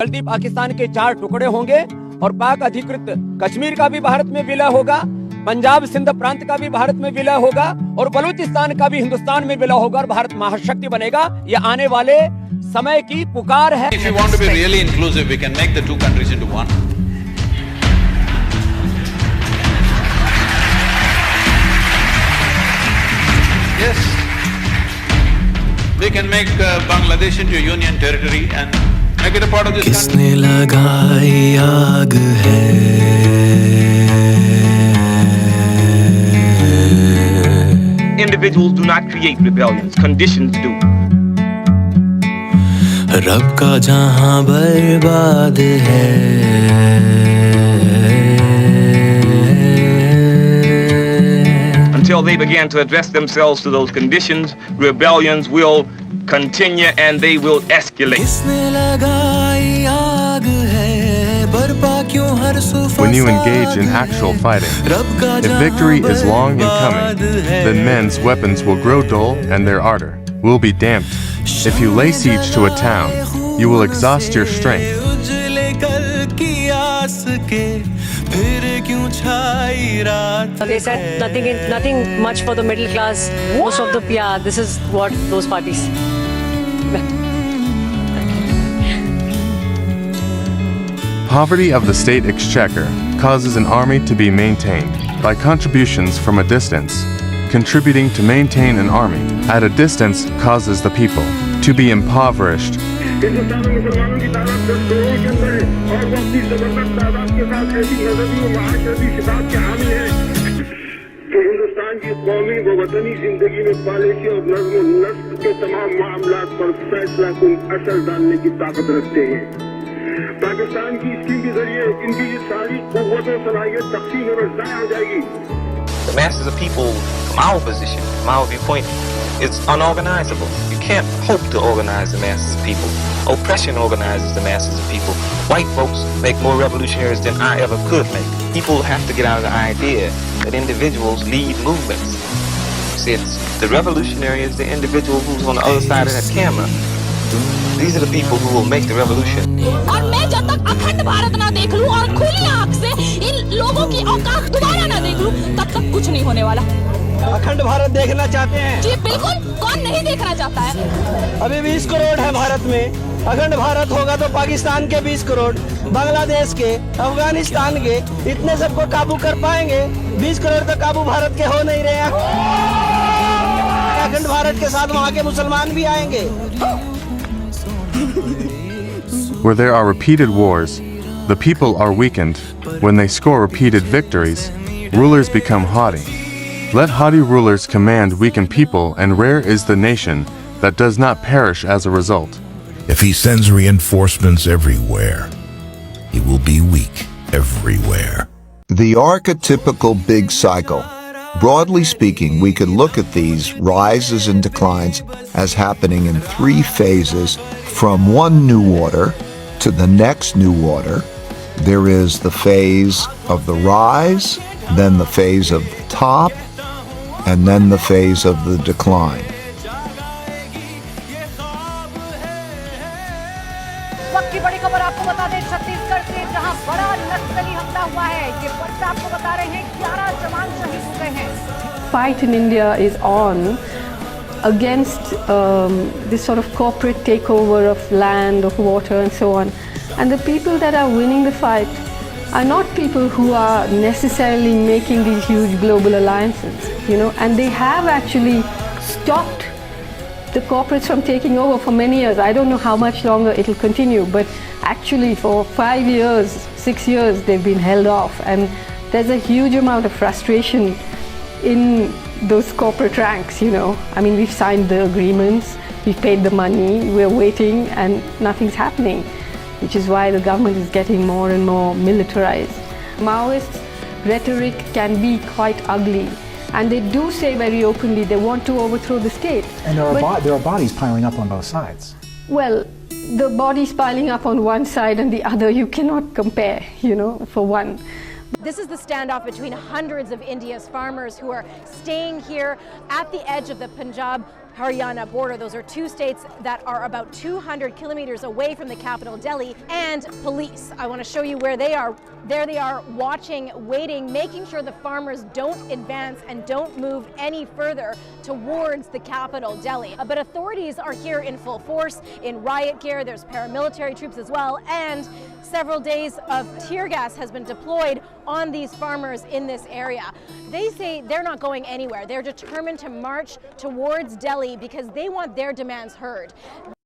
जल्दी पाकिस्तान के 4 टुकड़े होंगे और पाक अधिकृत कश्मीर का भी भारत में विलय होगा, पंजाब सिंध प्रांत का भी भारत में विलय होगा और बलूचिस्तान का भी हिंदुस्तान में विलय होगा और भारत महाशक्ति बनेगा। ये आने वाले समय की पुकार है। If you want to be really inclusive, we can make the 2 countries into one. Yes, we can make Bangladesh into a union territory and make it a part of this country. किसने लगाई आग है, individuals do not create rebellions, conditions do. रब का जहां बर्बाद है। Until they begin to address themselves to those conditions, rebellions will continue and they will escalate. किसने लगाई आग है, बर्पा क्यों हर सुफा When you engage in actual fighting, if victory is long in coming, then men's weapons will grow dull and their ardor will be damped. If you lay siege to a town, you will exhaust your strength. They said nothing much for the middle class. Most of the PR. This is what those parties. Poverty of the state exchequer causes an army to be maintained by contributions from a distance. Contributing to maintain an army at a distance causes the people to be impoverished. Hindustan की कौमी व वतनी जिंदगी में policy और नज्म नस्ल के तमाम मामलात पर फैसला कुन असर डालने की ताकत रखते हैं। पाकिस्तान की स्कीम के जरिए इनकी ये सारी कुव्वत और सलाहियत तकसीम और ज़ाया हो जाएगी। The masses of people, from our position, from our viewpoint, it's unorganizable. You can't hope to organize the masses of people. Oppression organizes the masses of people. White folks make more revolutionaries than I ever could make. People have to get out of the idea that individuals lead movements. See, the revolutionary is the individual who's on the other side of that camera. These are the people who will make the revolution. और मैं जब तक अखंड भारत ना देख लूं और खुली आंख से इन लोगों की औकात दोबारा ना देख लूं, तब तक कुछ नहीं होने वाला। अखंड भारत देखना चाहते हैं? जी बिल्कुल, कौन नहीं देखना चाहता है? अभी 20 करोड़ है भारत में। अखंड भारत होगा तो पाकिस्तान के 20 करोड़, बांग्लादेश के, अफगानिस्तान के, इतने सबको काबू कर पाएंगे? 20 करोड़ तो काबू भारत के हो नहीं रहे हैं। अखंड भारत के साथ वहाँ के मुसलमान भी आएंगे। Where there are repeated wars, the people are weakened. When they score repeated victories, rulers become haughty. Let haughty rulers command weakened people, and rare is the nation that does not perish as a result. If he sends reinforcements everywhere, he will be weak everywhere. The archetypical big cycle. Broadly speaking, we could look at these rises and declines as happening in 3 phases from one new order to the next new order. There is the phase of the rise, then the phase of the top, and then the phase of the decline. वक्त की बड़ी खबर आपको बता दें, छत्तीसगढ़ से जहां बड़ा नक्सली हमला हुआ है, ये बच्चे आपको बता रहे हैं 11 जवान शहीद हो गए हैं। Fight in India is on against this sort of corporate takeover of land, of water and so on. And the people that are winning the fight are not people who are necessarily making these huge global alliances, and they have actually stopped the corporates from taking over for many years. I don't know how much longer it will continue, but actually for 5 years, 6 years, they've been held off. And there's a huge amount of frustration in those corporate ranks, I mean, we've signed the agreements, we've paid the money, we're waiting, and nothing's happening, which is why the government is getting more and more militarized. Maoist rhetoric can be quite ugly, and they do say very openly they want to overthrow the state. And there are bodies piling up on both sides. Well, the bodies piling up on one side and the other, you cannot compare, for one. This is the standoff between hundreds of India's farmers who are staying here at the edge of the Punjab Haryana border. Those are two states that are about 200 kilometers away from the capital, Delhi, and police. I want to show you where they are. There they are, watching, waiting, making sure the farmers don't advance and don't move any further towards the capital, Delhi. But authorities are here in full force, in riot gear. There's paramilitary troops as well, and several days of tear gas has been deployed on these farmers in this area. They say they're not going anywhere. They're determined to march towards Delhi because they want their demands heard.